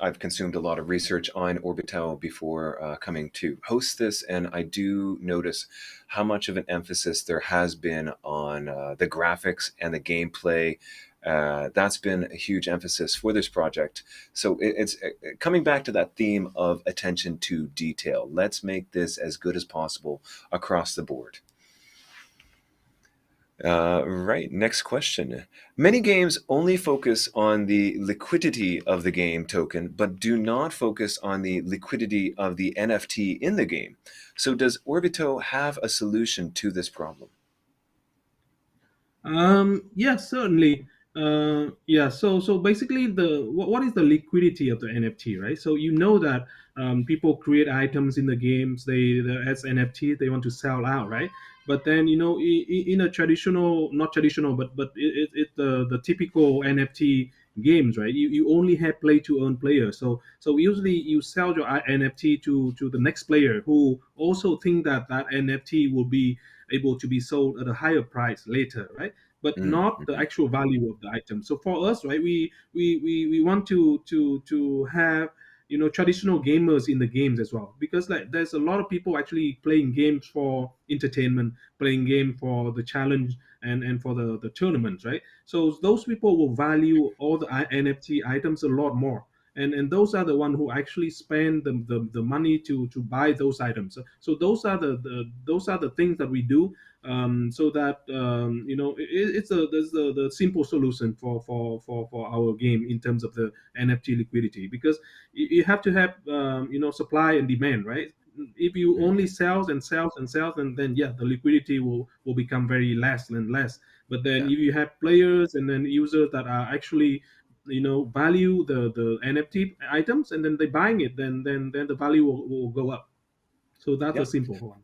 I've consumed a lot of research on Orbitau before coming to host this, and I do notice how much of an emphasis there has been on the graphics and the gameplay. That's been a huge emphasis for this project. So it's coming back to that theme of attention to detail. Let's make this as good as possible across the board. Right, next question. Many games only focus on the liquidity of the game token, but do not focus on the liquidity of the NFT in the game. So does Orbito have a solution to this problem? Yeah, certainly. Yeah, so basically, what is the liquidity of the NFT, right? So that people create items in the games, as NFT, they want to sell out, right? But then in a traditional, not traditional, but the typical NFT games, right? You only have play to earn players. So usually you sell your NFT to the next player, who also think that NFT will be able to be sold at a higher price later, right? But not the Mm-hmm. actual value of the item. So for us, right, we want to have traditional gamers in the games as well, because like there's a lot of people actually playing games for entertainment, playing game for the challenge, and for the tournaments, right? So those people will value all the NFT items a lot more, and those are the one who actually spend the money to buy those items. So those are those are the things that we do, so that it's the simple solution for our game in terms of the NFT liquidity, because you have to have supply and demand, right? If you only sells and sells and sells, and then yeah, the liquidity will become very less and less. But then Yeah. if you have players and then users that are actually value the NFT items, and then they buying it, then the value will go up. So that's a Yeah. simple one.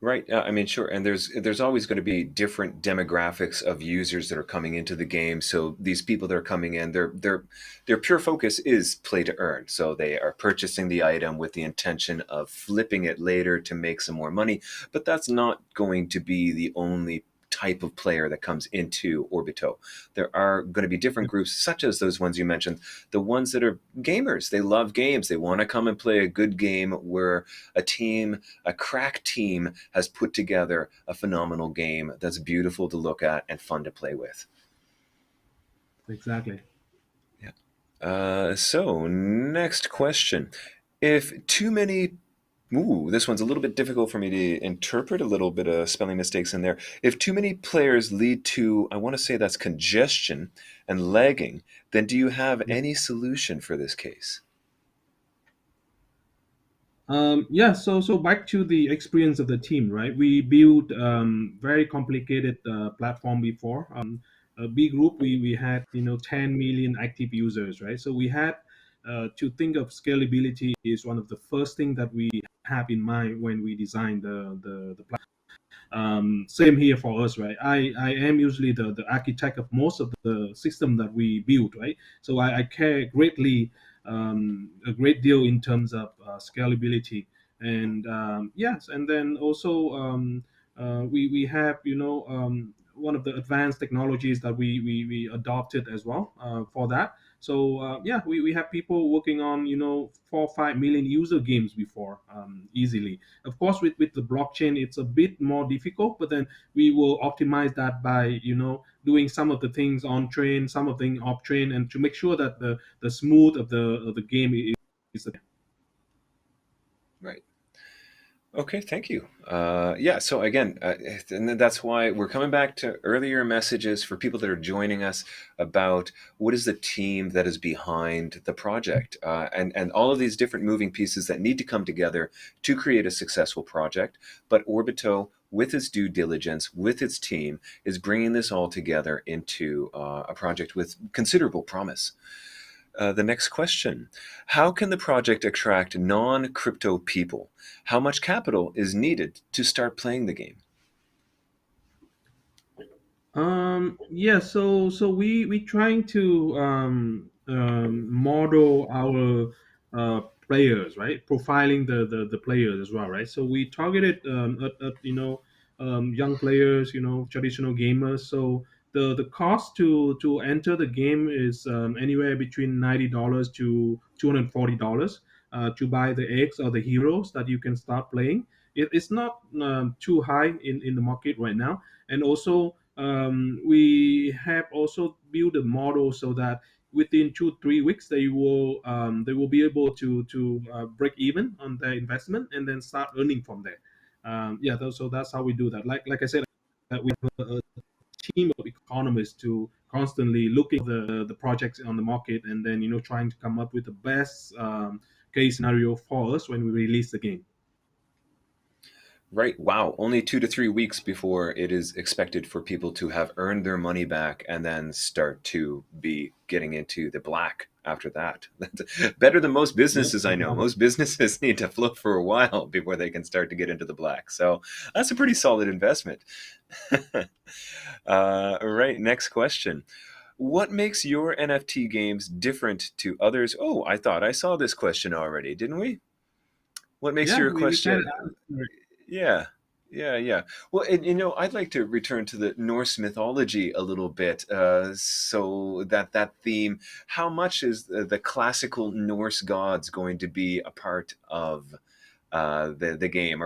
Right. I mean, sure. And there's always going to be different demographics of users that are coming into the game. So these people that are coming in, their pure focus is play to earn. So they are purchasing the item with the intention of flipping it later to make some more money. But that's not going to be the only type of player that comes into Orbito. There are going to be different groups, such as those ones you mentioned, the ones that are gamers. They love games. They want to come and play a good game where a crack team, has put together a phenomenal game that's beautiful to look at and fun to play with. Exactly. Yeah. So next question. If too many Ooh, this one's a little bit difficult for me to interpret, a little bit of spelling mistakes in there. If too many players lead to, I want to say that's congestion and lagging, then do you have any solution for this case? Yeah, so back to the experience of the team, right? We built very complicated platform before. A big group, we had 10 million active users, right? So we had to think of scalability is one of the first thing that we have in mind when we design the platform. Same here for us, right? I am usually the architect of most of the system that we build, right? So I care greatly, a great deal in terms of scalability. And yes, and then also we have one of the advanced technologies that we adopted as well for that. So yeah, we have people working on 4 or 5 million user games before, easily. Of course, with the blockchain, it's a bit more difficult, but then we will optimize that by doing some of the things on train, some of the things off train, and to make sure that the smooth of the game is. Right. Okay, thank you. Yeah, so again, and that's why we're coming back to earlier messages for people that are joining us about what is the team that is behind the project, and all of these different moving pieces that need to come together to create a successful project. But Orbito, with its due diligence, with its team, is bringing this all together into a project with considerable promise. The next question: how can the project attract non crypto people? How much capital is needed to start playing the game? Yeah, so we trying to model our players, right? Profiling the players as well, right? So we targeted at young players, traditional gamers. So the cost to enter the game is anywhere between $90 to $240 to buy the eggs or the heroes that you can start playing. It's not too high in the market right now, and also we have also built a model so that within 2-3 weeks they will be able to break even on their investment and then start earning from there. Yeah, so that's how we do that. Like I said, we have a team of economists to constantly looking at the projects on the market and then trying to come up with the best case scenario for us when we release the game. Right. Wow. Only 2 to 3 weeks before it is expected for people to have earned their money back and then start to be getting into the black after that. Better than most Yep. businesses I know. Most businesses need to float for a while before they can start to get into the black. So that's a pretty solid investment. Right. Next question. What makes your NFT games different to others? Oh, I thought I saw this question already, didn't we? What makes Yeah, your we kind question? of. Yeah, yeah. Well, and, I'd like to return to the Norse mythology a little bit, so that theme. How much is the classical Norse gods going to be a part of the game?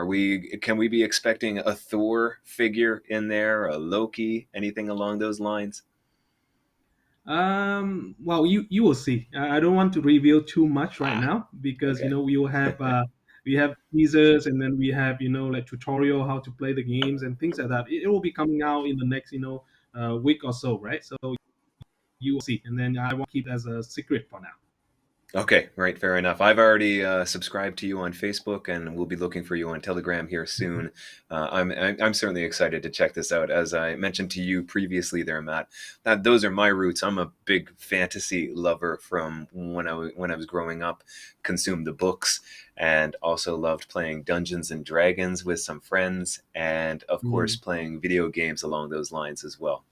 Can we be expecting a Thor figure in there, a Loki, anything along those lines? Well, you will see. I don't want to reveal too much right Ah, now because okay. we have teasers and then we have like tutorial how to play the games and things like that. It will be coming out in the next week or so, right? So you will see, and then I want to keep it as a secret for now. Okay, right, fair enough. I've already subscribed to you on Facebook, and we'll be looking for you on Telegram here soon. I'm certainly excited to check this out. As I mentioned to you previously, there, Matt, that those are my roots. I'm a big fantasy lover from when I was growing up. Consumed the books, and also loved playing Dungeons and Dragons with some friends, and of course Mm, playing video games along those lines as well.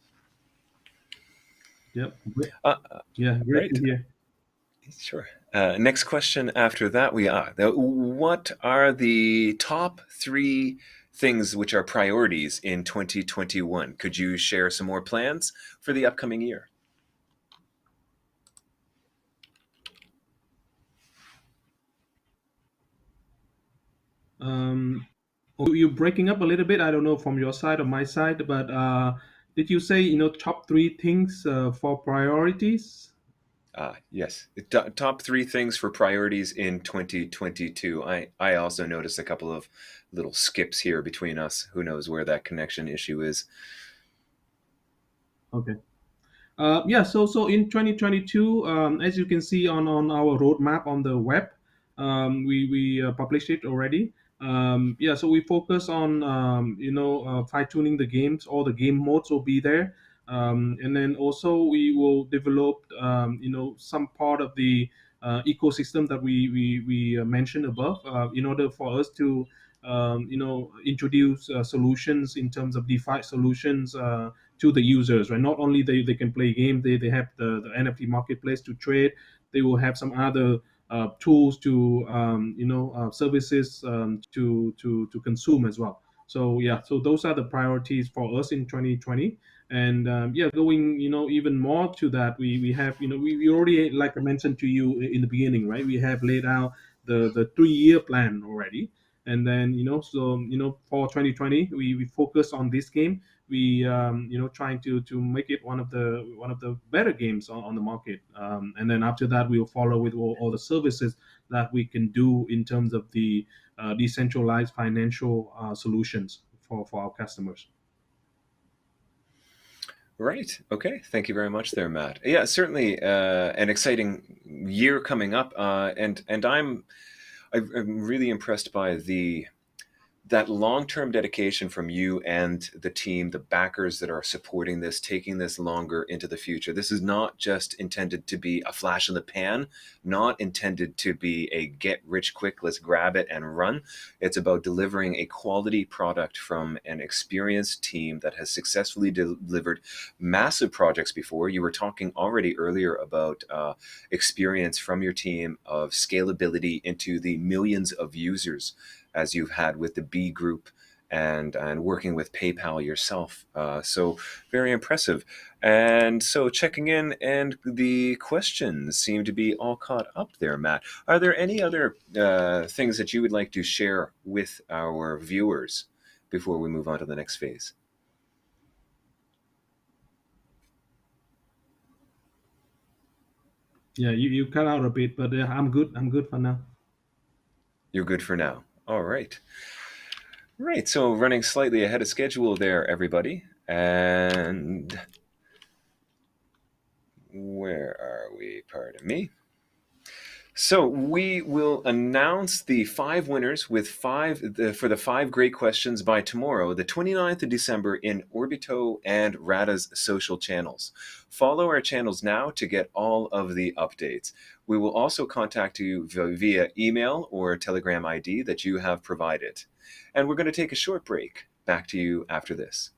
yep. Uh, Yeah, great right. to hear. Sure. Next question after that, what are the top three things which are priorities in 2021? Could you share some more plans for the upcoming year? Um, you're breaking up a little bit. I don't know from your side or my side, but did you say top three things for priorities? Yes. Top three things for priorities in 2022. I also noticed a couple of little skips here between us. Who knows where that connection issue is? Okay. Yeah, so in 2022, as you can see on our roadmap on the web, we published it already. Yeah, so we focus on fine tuning the games. All the game modes will be there, and then also we will develop some part of the ecosystem that we mentioned above in order for us to introduce solutions in terms of DeFi solutions. To the users, right? Not only they can play game, they have the NFT marketplace to trade. They will have some other tools to services to consume as well. So yeah, so those are the priorities for us in 2020. And yeah, going even more to that, we have we already, like I mentioned to you in the beginning, right? We have laid out the 3-year plan already. And then for 2020 we focus on this game. we trying to make it one of the better games on the market. And then after that, we'll follow with all the services that we can do in terms of the decentralized financial solutions for our customers. Right. Okay. Thank you very much there, Matt. Yeah, certainly an exciting year coming up, and I'm really impressed by that long-term dedication from you and the team, the backers that are supporting this, taking this longer into the future. This is not just intended to be a flash in the pan, not intended to be a get rich quick, let's grab it and run. It's about delivering a quality product from an experienced team that has successfully delivered massive projects before. You were talking already earlier about experience from your team of scalability into the millions of users as you've had with the B group and working with PayPal yourself. So very impressive. And so checking in, and the questions seem to be all caught up there, Matt. Are there any other things that you would like to share with our viewers before we move on to the next phase? Yeah, you cut out a bit, but I'm good for now. You're good for now. All right. Right, so running slightly ahead of schedule there, everybody. And where are we? Pardon me. So we will announce the 5 winners with for the 5 great questions by tomorrow, the 29th of December, in Orbito and RADA's social channels. Follow our channels now to get all of the updates. We will also contact you via email or Telegram ID that you have provided. And we're going to take a short break. Back to you after this.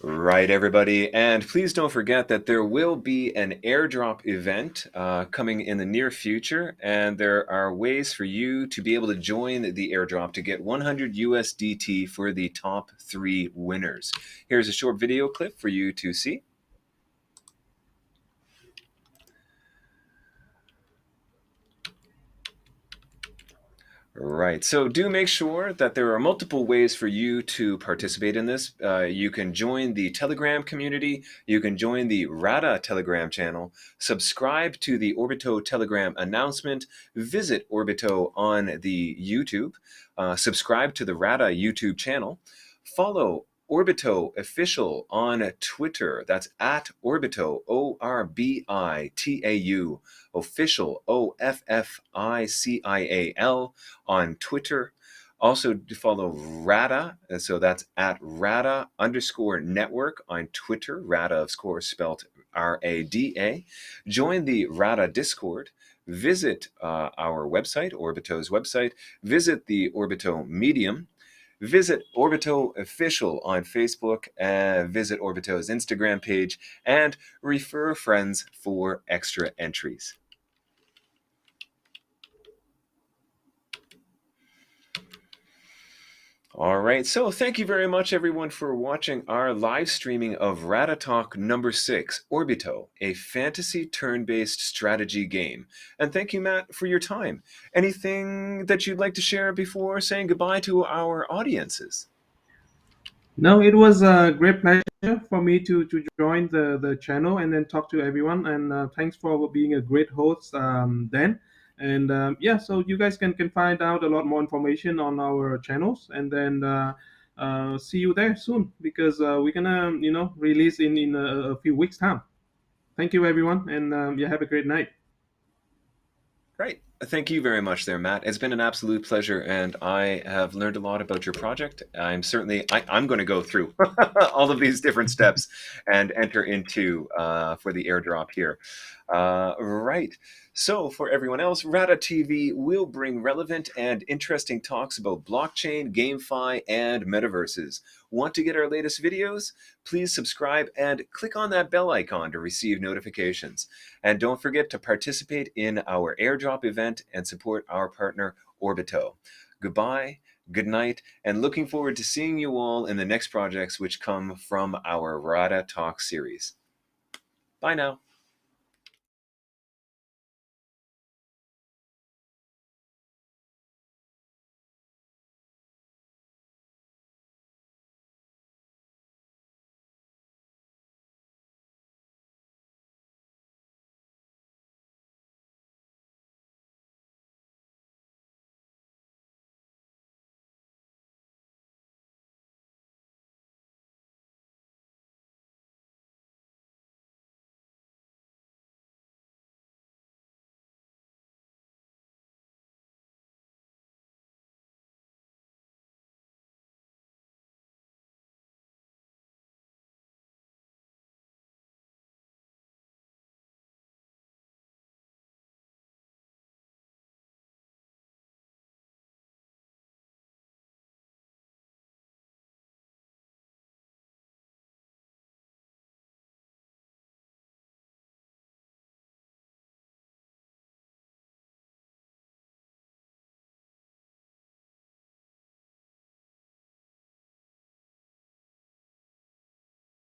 Right, everybody, and please don't forget that there will be an airdrop event coming in the near future, and there are ways for you to be able to join the airdrop to get 100 USDT for the top 3 winners. Here's a short video clip for you to see. Right. So do make sure that there are multiple ways for you to participate in this. You can join the Telegram community. You can join the RADA Telegram channel. Subscribe to the Orbito Telegram announcement. Visit Orbito on the YouTube. Subscribe to the RADA YouTube channel. Follow Orbito Official on Twitter. That's at Orbito, Orbitau, Official, Official, on Twitter. Also follow RADA, so that's at Rada_Network on Twitter. RADA, of course, spelled RADA. Join the RADA Discord. Visit our website, Orbito's website. Visit the Orbito Medium. Visit Orbito Official on Facebook, visit Orbito's Instagram page, and refer friends for extra entries. All right, so thank you very much, everyone, for watching our live streaming of Radatalk number 6, Orbito, a fantasy turn-based strategy game. And thank you, Matt, for your time. Anything that you'd like to share before saying goodbye to our audiences? No, it was a great pleasure for me to join the channel and then talk to everyone. And thanks for being a great host, Dan. And yeah, so you guys can find out a lot more information on our channels, and then see you there soon, because we're gonna release in a few weeks time. Thank you, everyone, and yeah, have a great night. Great. Thank you very much there, Matt. It's been an absolute pleasure, and I have learned a lot about your project. I'm going to go through all of these different steps and enter into for the airdrop here. Right. So for everyone else, RADA TV will bring relevant and interesting talks about blockchain, GameFi, and metaverses. Want to get our latest videos? Please subscribe and click on that bell icon to receive notifications. And don't forget to participate in our airdrop event and support our partner, Orbito. Goodbye, good night, and looking forward to seeing you all in the next projects which come from our RADA Talk series. Bye now.